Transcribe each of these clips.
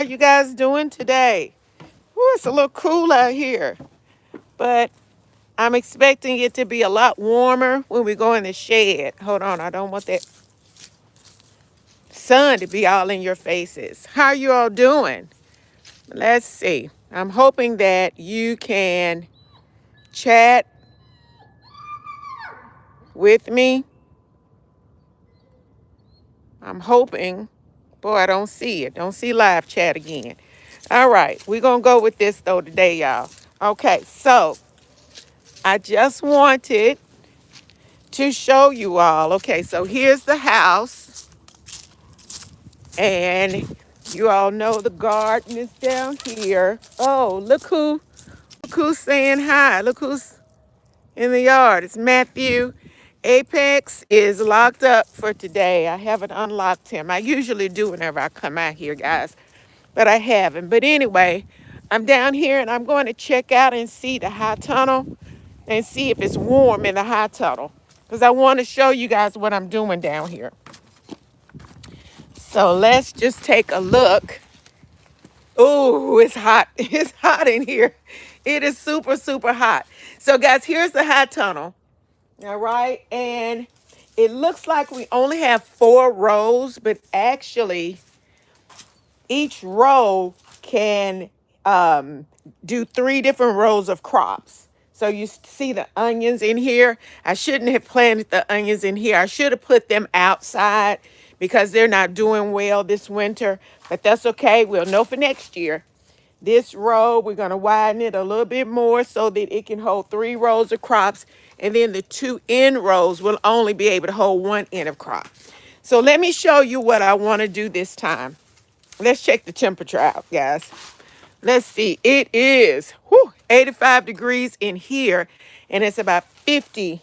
How you guys doing today? Ooh, it's a little cool out here, but I'm expecting it to be a lot warmer when we go in the shed. Hold on, I don't want that sun to be all in your faces. How are you all doing? Let's see. I'm hoping that you can chat with me. I'm hoping. Boy, I don't see it. Don't see live chat again. All right, we're going to go with this though today, y'all. Okay, so I just wanted to show you all. Okay, so here's the house, and you all know the garden is down here. Oh, look who's saying hi. Look who's in the yard. It's Matthew. Apex is locked up for today. I haven't unlocked him. I usually do whenever I come out here, guys, but I haven't. But anyway, I'm down here and I'm going to check out and see the high tunnel and see if it's warm in the high tunnel because I want to show you guys what I'm doing down here. So let's just take a look. Oh, it's hot. It's hot in here. It is super, super hot. So guys, here's the high tunnel. All right. And it looks like we only have 4 rows, but actually each row can do 3 different rows of crops. So you see the onions in here. I shouldn't have planted the onions in here. I should have put them outside because they're not doing well this winter, but that's okay. We'll know for next year. This row, we're going to widen it a little bit more so that it can hold 3 rows of crops. And then the 2 end rows will only be able to hold 1 end of crop. So let me show you what I want to do this time. Let's check the temperature out, guys. Let's see. It is 85 degrees in here, and it's about 50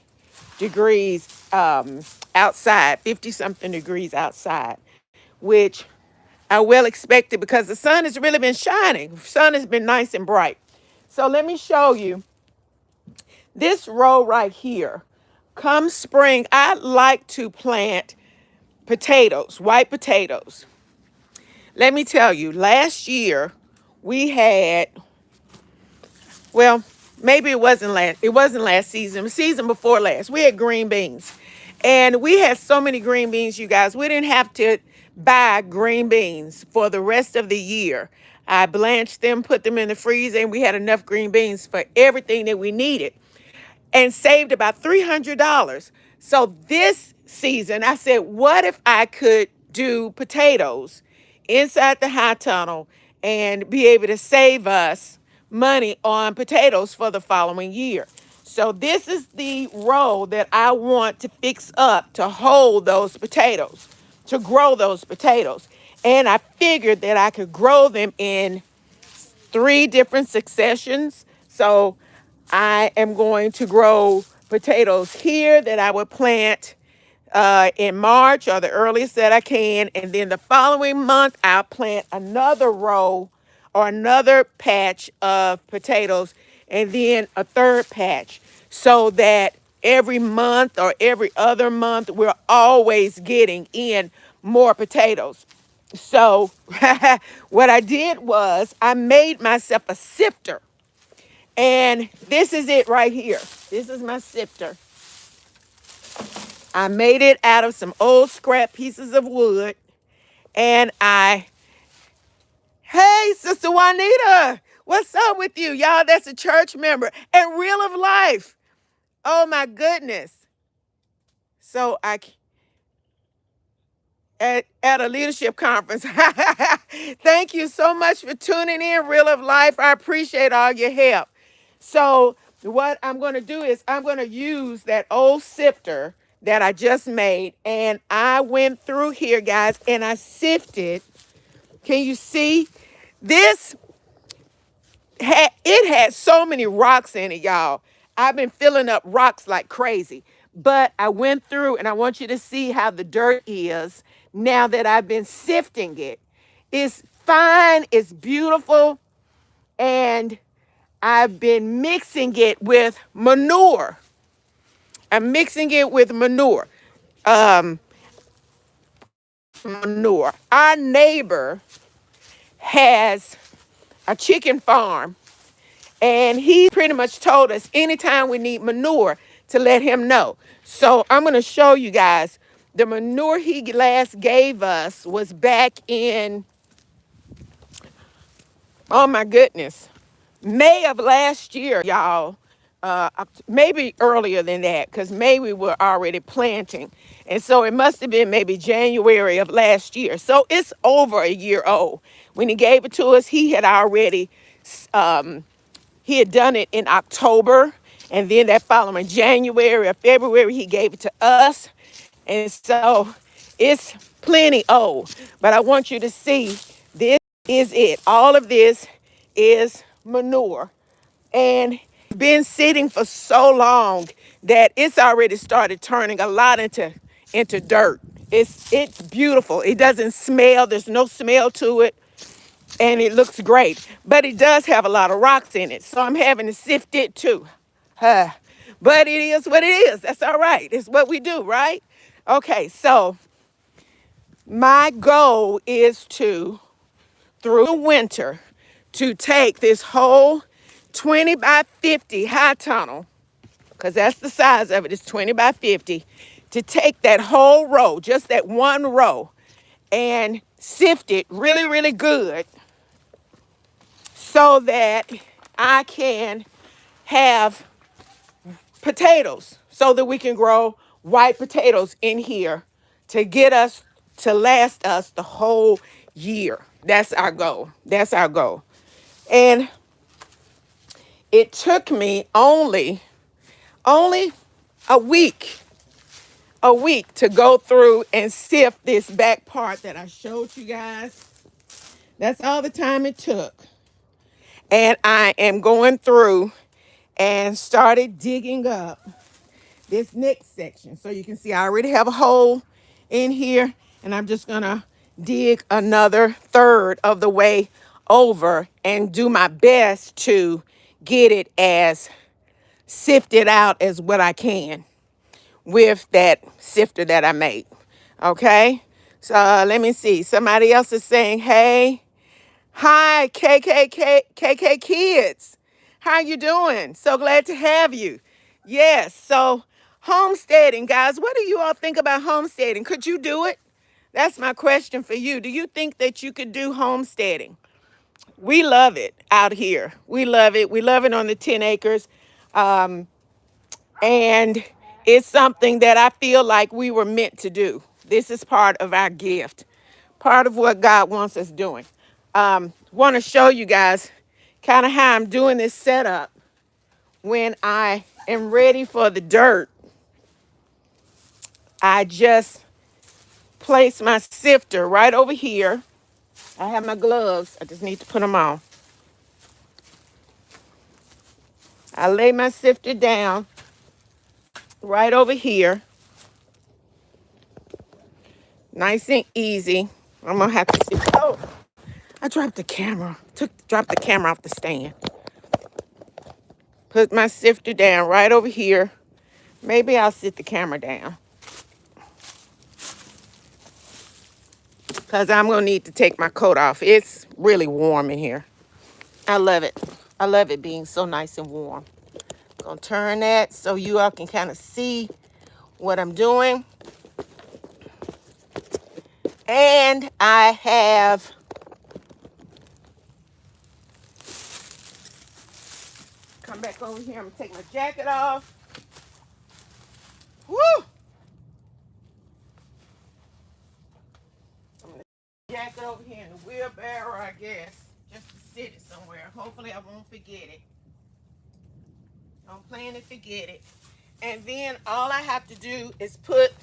degrees outside, 50 something degrees outside, which I well expected because the sun has really been shining. The sun has been nice and bright. So let me show you this row right here. Come spring, I like to plant potatoes, white potatoes. Let me tell you, last year we had, well, maybe it wasn't last season, the season before last. We had green beans. And we had so many green beans, you guys. We didn't have to buy green beans for the rest of the year. I blanched them, put them in the freezer, and we had enough green beans for everything that we needed and saved about $300. So this season, I said, what if I could do potatoes inside the high tunnel and be able to save us money on potatoes for the following year? So this is the row that I want to fix up to hold those potatoes, to grow those potatoes. And I figured that I could grow them in 3 different successions. So I am going to grow potatoes here that I would plant in March or the earliest that I can. And then the following month, I'll plant another row or another patch of potatoes and then a 3rd patch so that every month or every other month, we're always getting in more potatoes. So what I did was I made myself a sifter. And this is it right here. This is my sifter. I made it out of some old scrap pieces of wood. And hey, Sister Juanita, what's up with you? Y'all, that's a church member and real of life. Oh my goodness. So at a leadership conference. Thank you so much for tuning in, real of life. I appreciate all your help. So what I'm going to do is I'm going to use that old sifter that I just made. And I went through here, guys, and I sifted. Can you see? It had so many rocks in it, y'all. I've been filling up rocks like crazy. But I went through and I want you to see how the dirt is now that I've been sifting it. It's fine, it's beautiful, and I've been mixing it with manure. I'm mixing it with manure. Um, manure. Our neighbor has a chicken farm, and he pretty much told us anytime we need manure to let him know. So I'm going to show you guys. The manure he last gave us was back in, oh my goodness, May of last year, y'all. Maybe earlier than that, because May we were already planting. And so it must have been maybe January of last year. So it's over a year old. When he gave it to us, he had already he had done it in October, and then that following January or February, he gave it to us. And so it's plenty old. But I want you to see, this is it. All of this is manure. And been sitting for so long that it's already started turning a lot into dirt. It's beautiful. It doesn't smell. There's no smell to it, and it looks great. But it does have a lot of rocks in it, so I'm having to sift it too. But it is what it is. That's all right. It's what we do, right? Okay, so my goal is to, through the winter, to take this whole 20 by 50 high tunnel, because that's the size of it, it's 20 by 50, to take that whole row, just that one row, and sift it really, really good so that I can have potatoes, so that we can grow white potatoes in here to get us, to last us the whole year. That's our goal. That's our goal. And it took me only a week to go through and sift this back part that I showed you guys. That's all the time it took. And I am going through and started digging up this next section. So you can see I already have a hole in here, and I'm just gonna dig another third of the way over and do my best to get it as sifted out as what I can with that sifter that I made. Okay, so let me see. Somebody else is saying, hey, hi, KK kids. How you doing? So glad to have you. Yes, so homesteading, guys. What do you all think about homesteading? Could you do it? That's my question for you. Do you think that you could do homesteading? We love it out here. We love it. We love it on the 10 acres. And it's something that I feel like we were meant to do. This is part of our gift, part of what God wants us doing. Want to show you guys kind of how I'm doing this setup. When I am ready for the dirt, I just place my sifter right over here. I have my gloves. I just need to put them on. I lay my sifter down right over here. Nice and easy. I'm going to have to see. Oh, I dropped the camera. Dropped the camera off the stand. Put my sifter down right over here. Maybe I'll sit the camera down, because I'm going to need to take my coat off. It's really warm in here. I love it. I love it being so nice and warm. Gonna turn that so you all can kind of see what I'm doing. And I have come back over here. I'm gonna take my jacket off. Woo! I'm gonna put the jacket over here in the wheelbarrow, I guess, just to sit it somewhere. Hopefully I won't forget it. Don't plan to forget it. And then all I have to do is put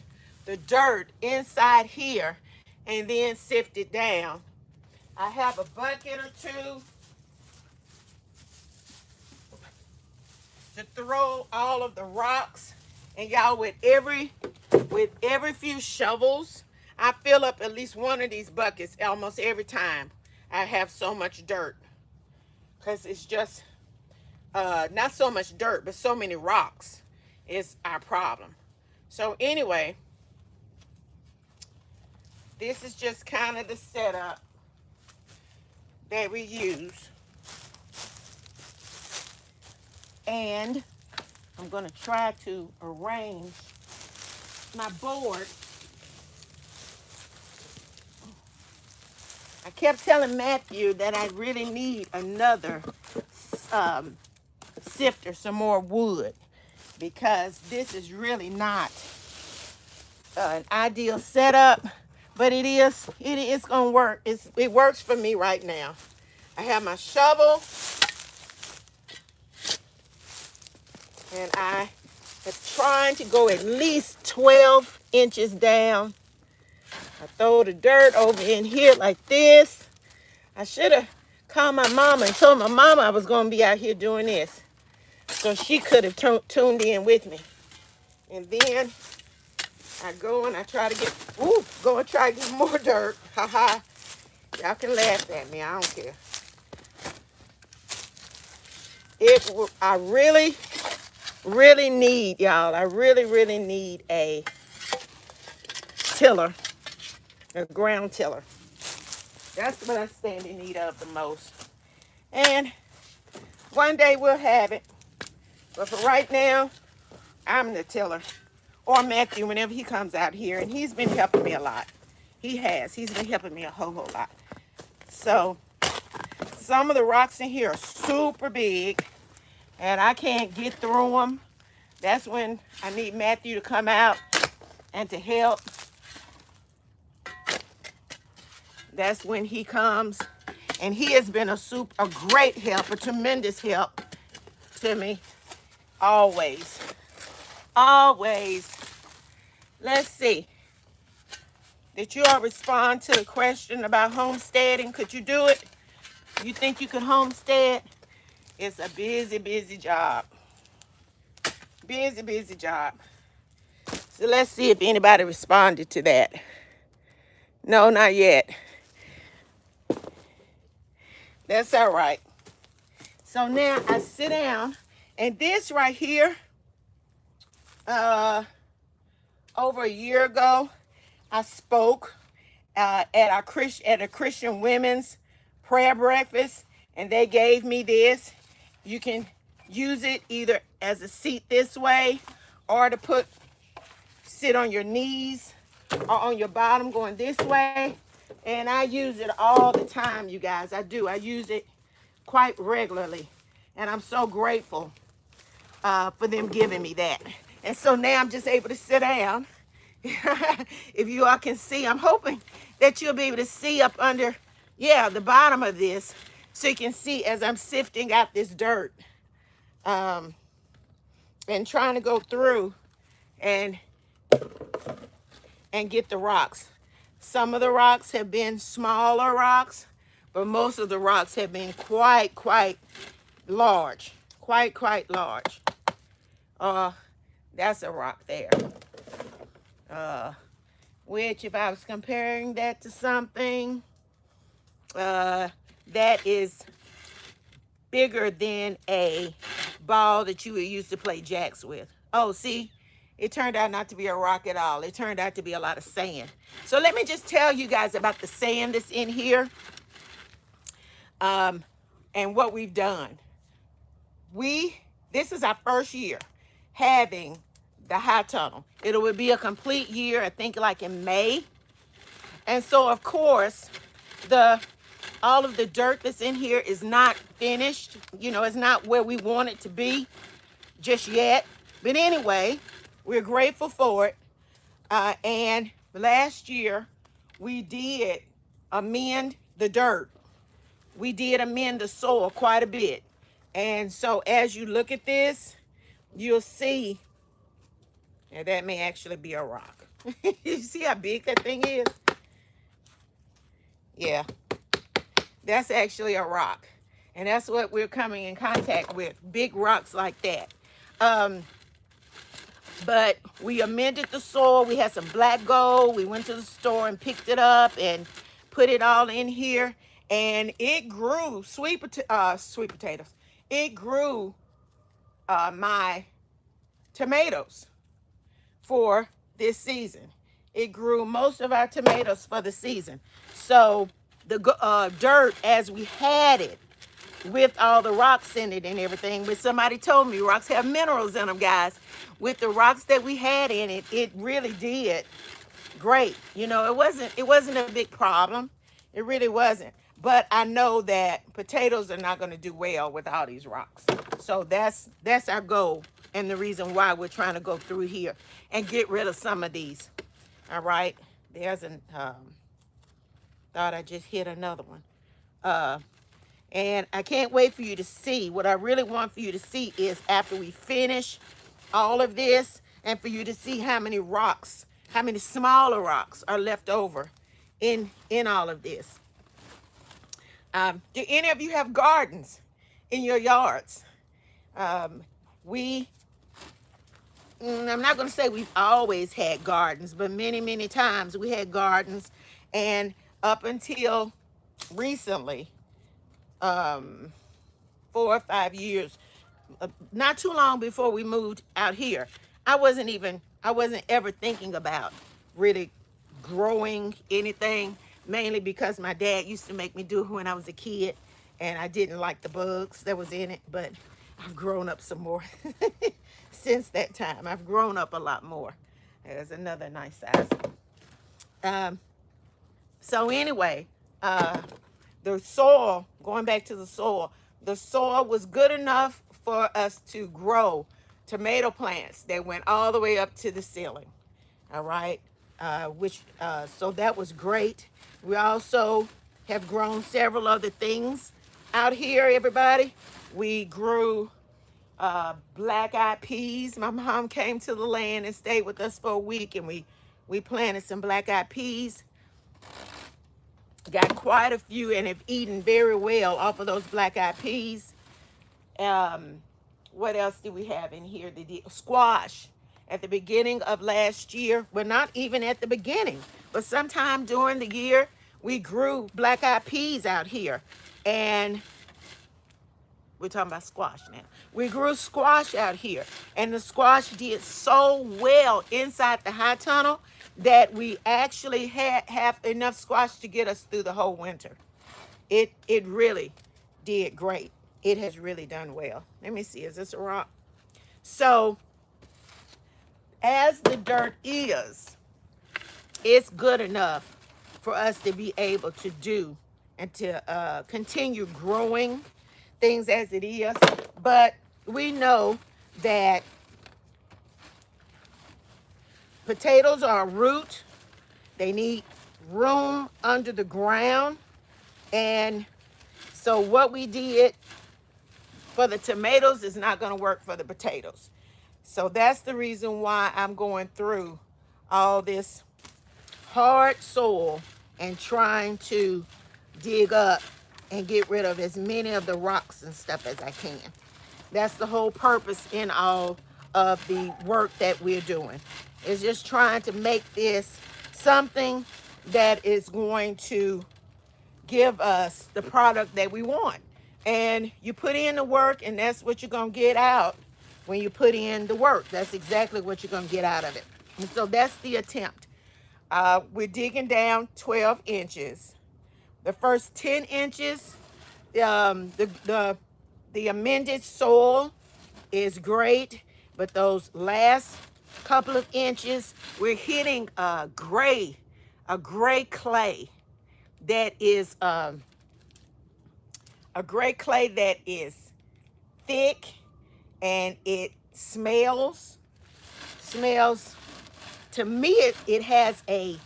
the dirt inside here and then sift it down. I have a bucket or two to throw all of the rocks. And y'all, with every few shovels, I fill up at least one of these buckets almost every time. I have so much dirt, because it's just not so much dirt, but so many rocks is our problem. So anyway, this is just kind of the setup. that we use. And I'm going to try to arrange my board. I kept telling Matthew that I really need another sifter, some more wood, because this is really not an ideal setup, but it is going to work. It works for me right now. I have my shovel, and I am trying to go at least 12 inches down. I throw the dirt over in here like this. I should have called my mama and told my mama I was going to be out here doing this, so she could have tuned in with me. And then I go and I try to get more dirt. Haha. Y'all can laugh at me. I don't care. I really, really need, y'all. I really, really need a tiller, a ground tiller. That's what I stand in need of the most. And one day we'll have it. But for right now, I'm the tiller. Or Matthew, whenever he comes out here. And he's been helping me a lot. He has. He's been helping me a whole lot. So, some of the rocks in here are super big. And I can't get through them. That's when I need Matthew to come out and to help. That's when he comes. And he has been a great help, a tremendous help to me. Always. Always. Let's see. Did you all respond to the question about homesteading? Could you do it? You think you could homestead? It's a busy, busy job. Busy, busy job. So let's see if anybody responded to that. No, not yet. That's all right. So now I sit down, and this right here, over a year ago, I spoke at a Christian women's prayer breakfast, and they gave me this. You can use it either as a seat this way, or to sit on your knees, or on your bottom going this way. And I use it all the time, you guys. I do. I use it quite regularly, and I'm so grateful for them giving me that. And so now I'm just able to sit down. If you all can see, I'm hoping that you'll be able to see up under, the bottom of this, so you can see as I'm sifting out this dirt, and trying to go through and get the rocks. Some of the rocks have been smaller rocks, but most of the rocks have been quite large. Quite large. That's a rock there. Which, if I was comparing that to something, that is bigger than a ball that you would use to play jacks with. Oh, see? It turned out not to be a rock at all. It turned out to be a lot of sand. So let me just tell you guys about the sand that's in here, and what we've done. This is our first year having the high tunnel. It will be a complete year, I think, like in May. And so, of course, all of the dirt that's in here is not finished. It's not where we want it to be just yet. But anyway, we're grateful for it. And last year, we did amend the dirt. We did amend the soil quite a bit. And so as you look at this, you'll see, and that may actually be a rock. You see how big that thing is? Yeah, that's actually a rock. And that's what we're coming in contact with, big rocks like that. But we amended the soil. We had some black gold. We went to the store and picked it up and put it all in here. And it grew sweet potatoes. It grew my tomatoes for this season. It grew most of our tomatoes for the season. So the dirt as we had it, with all the rocks in it and everything. But somebody told me rocks have minerals in them, guys. With the rocks that we had in it, it really did great. You know, it wasn't a big problem. It really wasn't. But I know that potatoes are not going to do well with all these rocks. So that's our goal and the reason why we're trying to go through here and get rid of some of these. All right. There's an thought I just hit another one. And I can't wait for you to see. What I really want for you to see is after we finish all of this, and for you to see how many rocks, how many smaller rocks are left over in all of this. Do any of you have gardens in your yards? I'm not going to say we've always had gardens, but many, many times we had gardens. And up until recently, 4 or 5 years, not too long before we moved out here, I wasn't ever thinking about really growing anything, mainly because my dad used to make me do it when I was a kid, and I didn't like the bugs that was in it. But I've grown up some more since that time. I've grown up a lot more. There's another nice size. So anyway, the soil, going back to the soil was good enough for us to grow tomato plants that went all the way up to the ceiling. All right. So that was great. We also have grown several other things out here, everybody. We grew black-eyed peas. My mom came to the land and stayed with us for a week, and we planted some black-eyed peas. Got quite a few and have eaten very well off of those black-eyed peas. What else do we have in here? The squash. At the beginning of last year, well, not even at the beginning, but sometime during the year, we grew black-eyed peas out here. And we're talking about squash now. We grew squash out here, and the squash did so well inside the high tunnel that we actually have enough squash to get us through the whole winter. It really did great. It has really done well. Let me see, is this a rock? So as the dirt is, it's good enough for us to be able to do and to continue growing things as it is. But we know that potatoes are a root. They need room under the ground. And so what we did for the tomatoes is not going to work for the potatoes. So that's the reason why I'm going through all this hard soil and trying to dig up and get rid of as many of the rocks and stuff as I can. That's the whole purpose in all of the work that we're doing. Is just trying to make this something that is going to give us the product that we want. And you put in the work, and that's what you're going to get out when you put in the work. That's exactly what you're going to get out of it. And so that's the attempt. We're digging down 12 inches. The first 10 inches, the amended soil is great, but those last couple of inches, we're hitting a gray clay that is a gray clay that is thick, and it smells. To me, it has a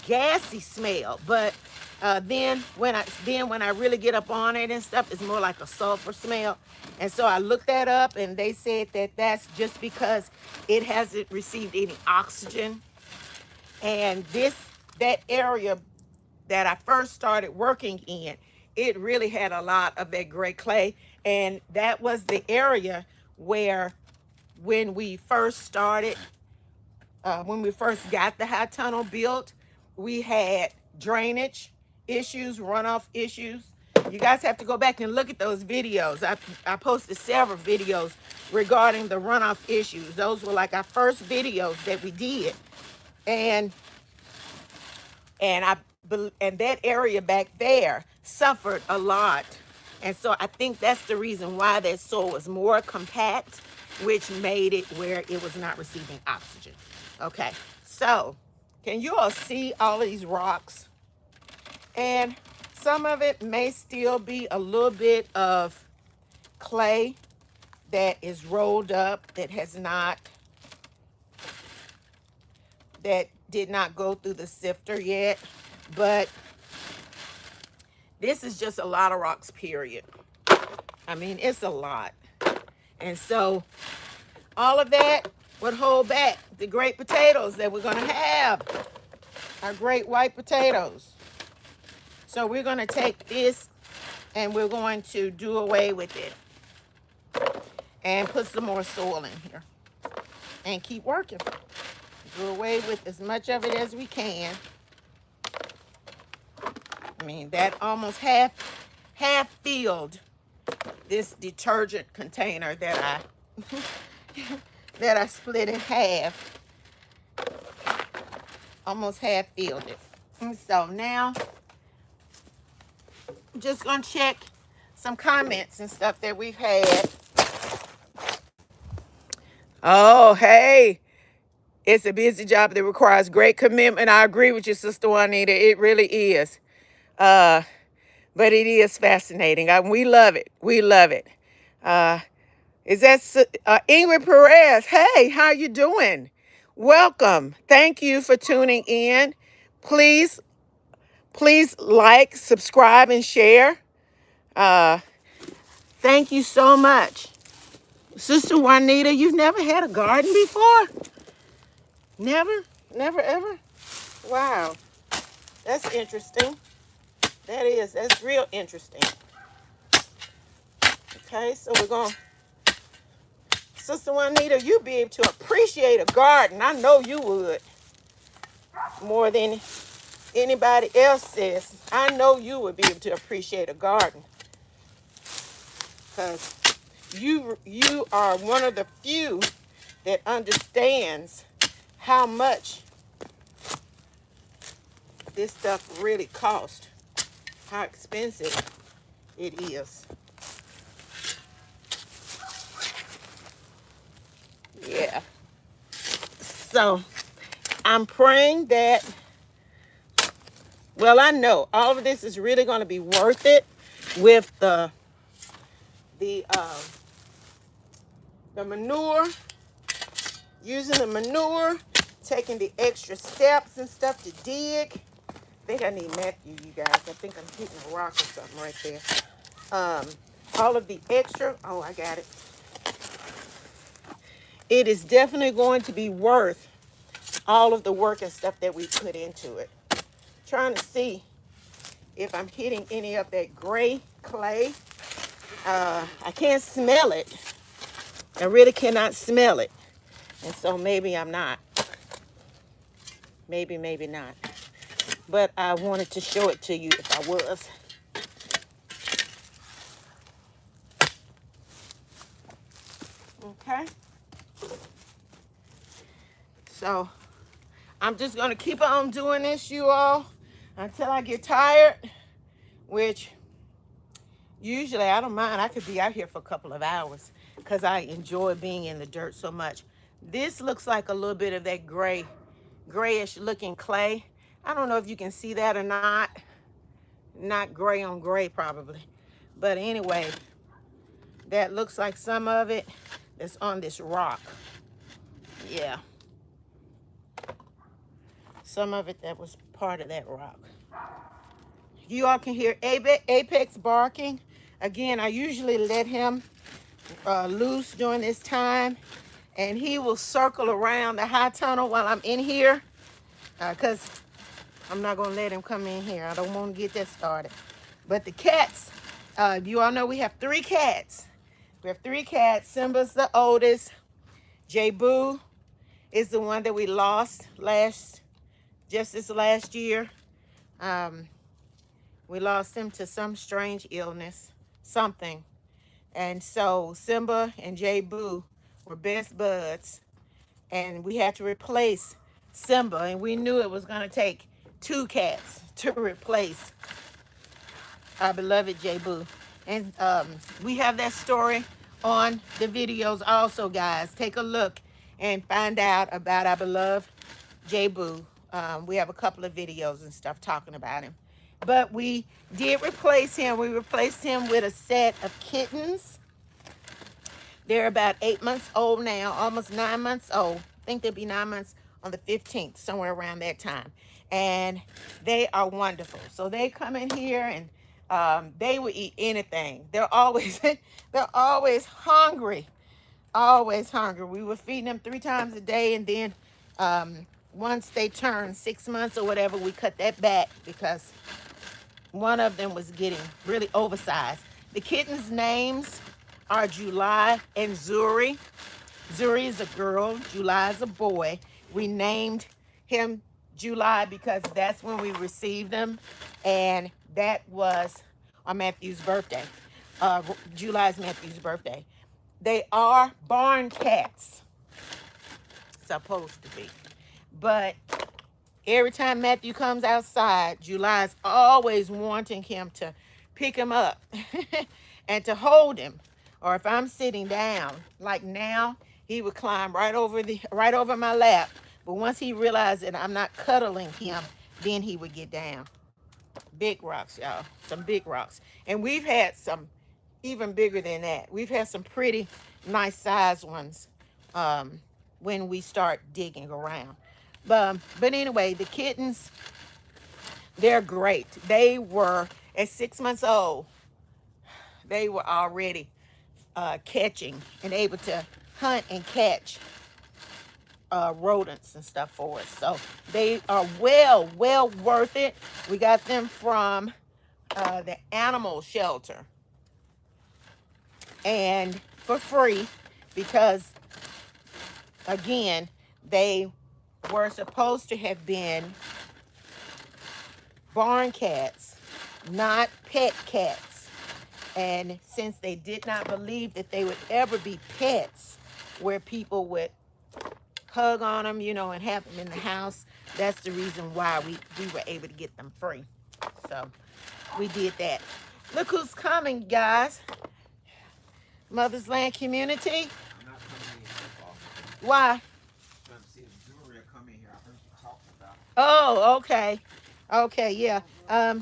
gassy smell, but then when I really get up on it and stuff, it's more like a sulfur smell. And so I looked that up, and they said that that's just because it hasn't received any oxygen. And that area that I first started working in, it really had a lot of that gray clay. And that was the area where when we first started, when we first got the high tunnel built, we had drainage issues, runoff issues. You guys have to go back and look at those videos. I posted several videos regarding the runoff issues. Those were like our first videos that we did. And and that area back there suffered a lot. And so I think that's the reason why that soil was more compact, which made it where it was not receiving oxygen. Okay, so can you all see all of these rocks? And some of it may still be a little bit of clay that is rolled up, that did not go through the sifter yet. But this is just a lot of rocks, period. I mean, it's a lot. And so all of that would hold back the great potatoes that we're going to have, our great white potatoes. So we're going to take this and we're going to do away with it and put some more soil in here and keep working. Do away with as much of it as we can. I mean, that almost half filled this detergent container that I split in half. Almost half filled it. And so now I'm just gonna check some comments and stuff that we've had. Oh, hey, it's a busy job that requires great commitment. I agree with you, Sister Juanita. It really is. But it is fascinating. We love it. We love it. Is that Ingrid Perez? Hey, how you doing? Welcome. Thank you for tuning in. Please like, subscribe, and share. Thank you so much. Sister Juanita, you've never had a garden before? Never? Never ever? Wow. That's interesting. That's real interesting. Okay, so we're going to, Sister Juanita, you'd be able to appreciate a garden. I know you would. More than anybody else says. I know you would be able to appreciate a garden. Because you are one of the few that understands how much this stuff really costs. How expensive it is. Yeah. So I'm praying that, well, I know all of this is really going to be worth it with the manure, using the manure, taking the extra steps and stuff to dig. I think I need Matthew, you guys. I think I'm hitting a rock or something right there. All of the extra, oh, I got it. It is definitely going to be worth all of the work and stuff that we put into it. Trying to see if I'm hitting any of that gray clay. I can't smell it. I really cannot smell it. And so maybe I'm not. Maybe not. But I wanted to show it to you if I was. Okay. So I'm just going to keep on doing this, you all, until I get tired, which usually I don't mind. I could be out here for a couple of hours because I enjoy being in the dirt so much. This looks like a little bit of that grayish looking clay. I don't know if you can see that or not. Not gray on gray probably. But anyway, that looks like some of it that's on this rock. Yeah. Some of it that was part of that rock. You all can hear Apex barking. Again, I usually let him loose during this time, and he will circle around the high tunnel while I'm in here, because I'm not going to let him come in here. I don't want to get that started. But the cats, you all know we have 3 cats. We have 3 cats. Simba's the oldest. J-Boo is the one that we lost just this last year. We lost him to some strange illness, something. And so Simba and J-Boo were best buds. And we had to replace Simba. And we knew it was going to take two cats to replace our beloved J Boo. And we have that story on the videos also, guys. Take a look and find out about our beloved J Boo. We have a couple of videos and stuff talking about him. But we did replace him. We replaced him with a set of kittens. They're about 8 months old now, almost 9 months old. I think they'll be 9 months on the 15th, somewhere around that time. And they are wonderful. So they come in here and they will eat anything. They're always they're always hungry. Always hungry. We were feeding them 3 times a day, and then once they turned 6 months or whatever, we cut that back because one of them was getting really oversized. The kittens' names are July and Zuri. Zuri is a girl, July is a boy. We named him July because that's when we received them, and that was on Matthew's birthday. July is Matthew's birthday. They are barn cats, supposed to be. But every time Matthew comes outside, July's always wanting him to pick him up and to hold him. Or if I'm sitting down, like now, he would climb right over my lap. But once he realized that I'm not cuddling him, then he would get down. Big rocks, y'all. Some big rocks. And we've had some even bigger than that. We've had some pretty nice sized ones when we start digging around. But anyway, the kittens, they're great. They were, at 6 months old, they were already catching and able to hunt and catch rodents and stuff for us. So they are well worth it. We got them from the animal shelter, and for free, because again, they were supposed to have been barn cats, not pet cats. And since they did not believe that they would ever be pets where people would hug on them, you know, and have them in the house, that's the reason why we were able to get them free. So we did that. Look who's coming, guys. Mother's Land community. I'm not coming in here. Why? Trying to see if Zuri will come in here. I heard you talking about it. Oh, okay. Okay, yeah.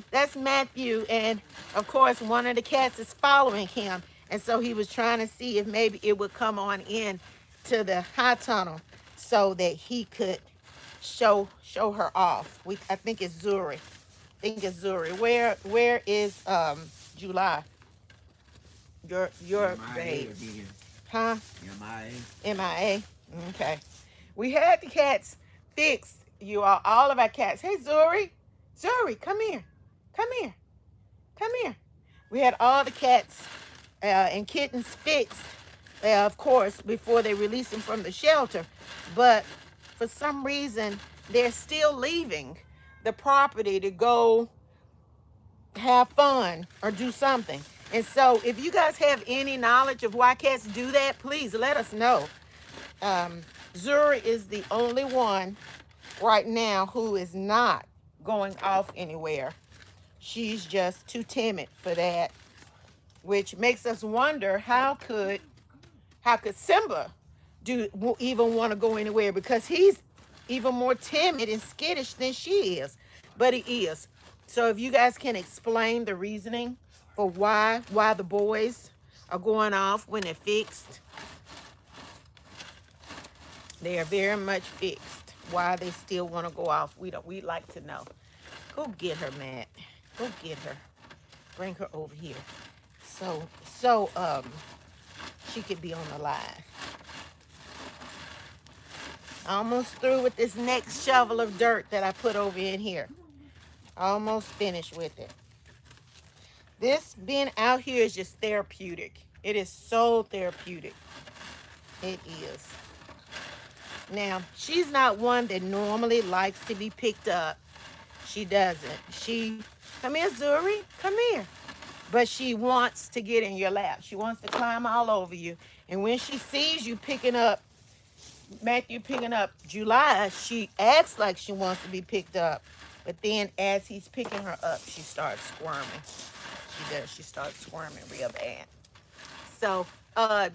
That's Matthew, and of course one of the cats is following him, and so he was trying to see if maybe it would come on in to the high tunnel so that he could show her off. I think it's Zuri. Where is July? Your babe. Huh? MIA. Okay. We had the cats fixed, you all of our cats. Hey, Zuri, come here. We had all the cats and kittens fixed, of course, before they released them from the shelter. But for some reason, they're still leaving the property to go have fun or do something. And so if you guys have any knowledge of why cats do that, please let us know. Zuri is the only one right now who is not going off anywhere. She's just too timid for that, which makes us wonder how could Simba even want to go anywhere, because he's even more timid and skittish than she is, but he is. So if you guys can explain the reasoning for why the boys are going off when they're fixed. They are very much fixed. Why they still want to go off, we'd like to know. Go get her, Matt. Go get her. Bring her over here. So she could be on the line. Almost through with this next shovel of dirt that I put over in here. Almost finished with it. This being out here is just therapeutic. It is so therapeutic. It is. Now, she's not one that normally likes to be picked up. She doesn't. Come here, Zuri. Come here. But she wants to get in your lap. She wants to climb all over you. And when she sees you Matthew picking up July, she acts like she wants to be picked up. But then as he's picking her up, she starts squirming. She does. She starts squirming real bad. So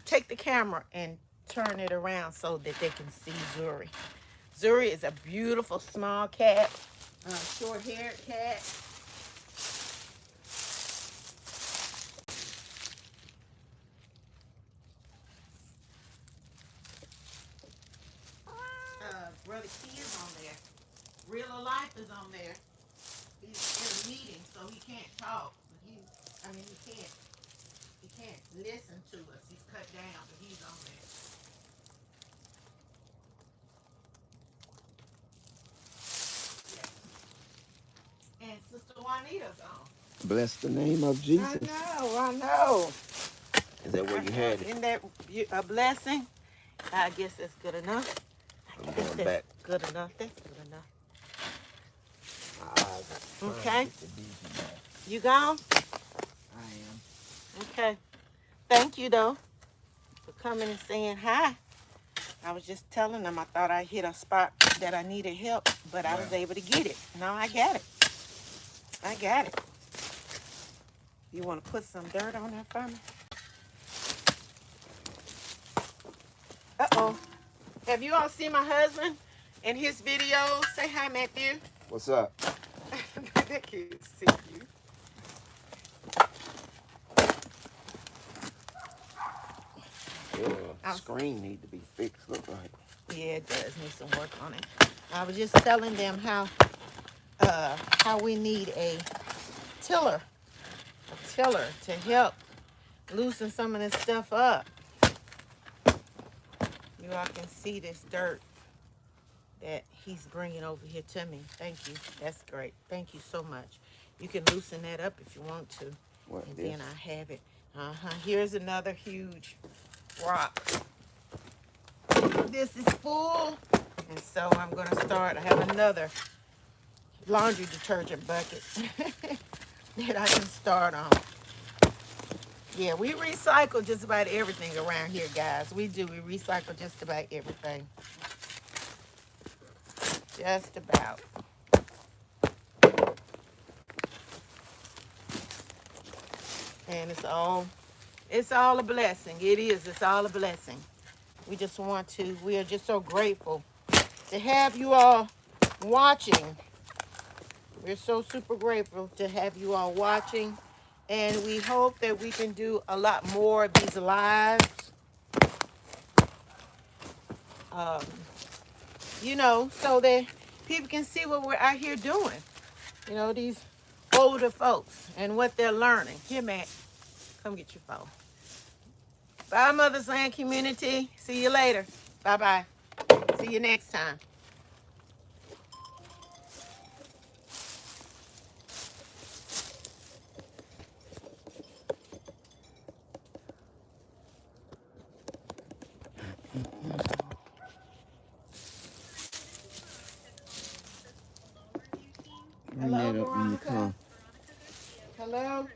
take the camera and turn it around so that they can see Zuri. Zuri is a beautiful small cat, short-haired cat. Brother Key is on there. Real Life is on there. He's in a meeting, so he can't talk. But he can't listen to us. He's cut down, but he's on there. Yeah. And Sister Juanita's on. Bless the name of Jesus. I know. Is that where you had it? Isn't that a blessing? I guess that's good enough. I'm going back. Good enough. That's good enough. My eyes are Okay. You gone? I am. Okay. Thank you, though, for coming and saying hi. I was just telling them I thought I hit a spot that I needed help, but I was able to get it. No, I got it. I got it. You want to put some dirt on there for me? Uh-oh. Have you all seen my husband in his videos? Say hi, Matthew. What's up? That kid see you. Yeah, screen need to be fixed. Look like. Yeah, it does need some work on it. I was just telling them how we need a tiller to help loosen some of this stuff up. You all can see this dirt that he's bringing over here to me. Thank you. That's great. Thank you so much. You can loosen that up if you want to. What, and this? then I have it. Here's another huge rock. This is full. And so I'm going to start. I have another laundry detergent bucket that I can start on. Yeah, we recycle just about everything around here, guys. We do. We recycle just about everything. Just about. And it's all a blessing. It is. It's all a blessing. We are just so grateful to have you all watching. We're so super grateful to have you all watching. And we hope that we can do a lot more of these lives. So that people can see what we're out here doing. These older folks and what they're learning. Here, Matt, come get your phone. Bye, Mother's Land community. See you later. Bye-bye. See you next time. Bring that up when you come. Hello?